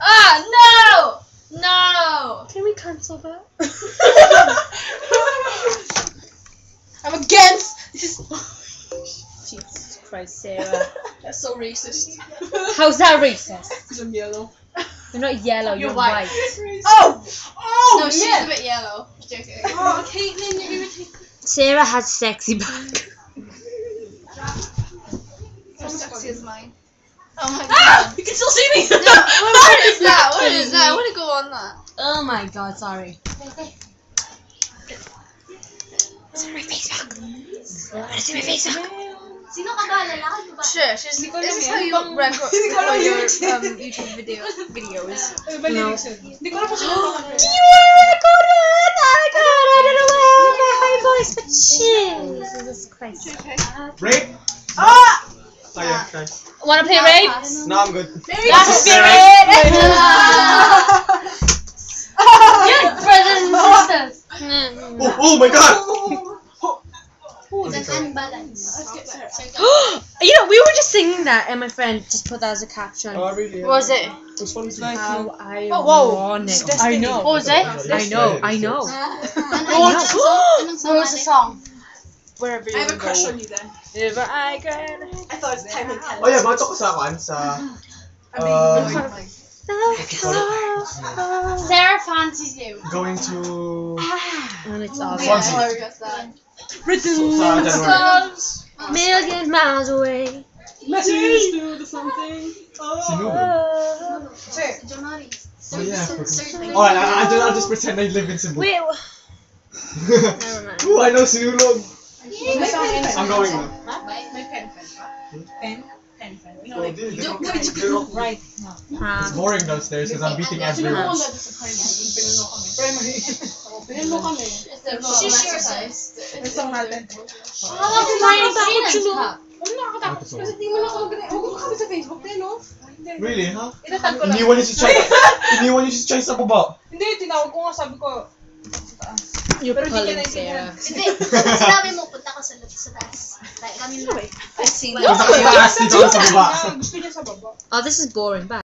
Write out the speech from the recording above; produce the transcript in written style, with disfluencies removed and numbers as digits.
Ah, no! No! Can we cancel that? I'm against this. Jesus Christ, Sarah. That's so racist. How's that racist? Because I'm yellow. You're not yellow, you're white. Oh! Oh, No, she's man. a bit yellow. Joking. Oh, Caitlin, you're irritating. Sarah has sexy back. So sexy as mine. Oh my Ah! god. You can still see me! No, what is that? What is that? I want to go on that. Oh my god, sorry. See my Facebook. See my Facebook. Sino ka ba? Lalaki ba? Sure, she's Is this how you record your YouTube videos? No. Hindi ko alam kung sino ka. Do you want to record it? Oh my god, I don't know why I have my high voice, but Jesus Christ. Rape? Ah! Oh yeah, try. Wanna play rape? No, I'm good. That's spirit! Your brothers and sisters. Oh my god! It's an unbalance. Let's get Sarah. You know, we were just singing that, and my friend just put that as a caption. Oh, really? What was it? It was fun to How whoa. ironic. I know. What was it? I know. What was the song? I Wherever you have a go. crush on you then. If I could. I thought it's time and Oh yeah, ba't ako sa akin sa... Sarah fancies you. Going to... And it's Yeah, obvious. Swansea. I guess that. Sa January. Million miles away. Message to the something. Sino ba? January. Oh yeah, oh, I'll just pretend I live in Cebu. Wait. Never mind. Ooh, I know Sinulog. I'm going now. My pen. Pen? Pen. You know, Oh, like, dude, right. It's boring downstairs because I'm beating everyone. She's your size. Really, huh? Itatag ko lang. Iniwan niyo si Chai. Iniwan niyo si Chai sa baba. Hindi, tinawag ko nga, sabi ko. You're Pero hindi pulling ka Sarah. Hindi. Sinabi mo, punta ka sa taas. Kami mo. Punta ka sa taas, dito ako sa baba. Gusto niya sa baba. Oh, this is boring. Bye.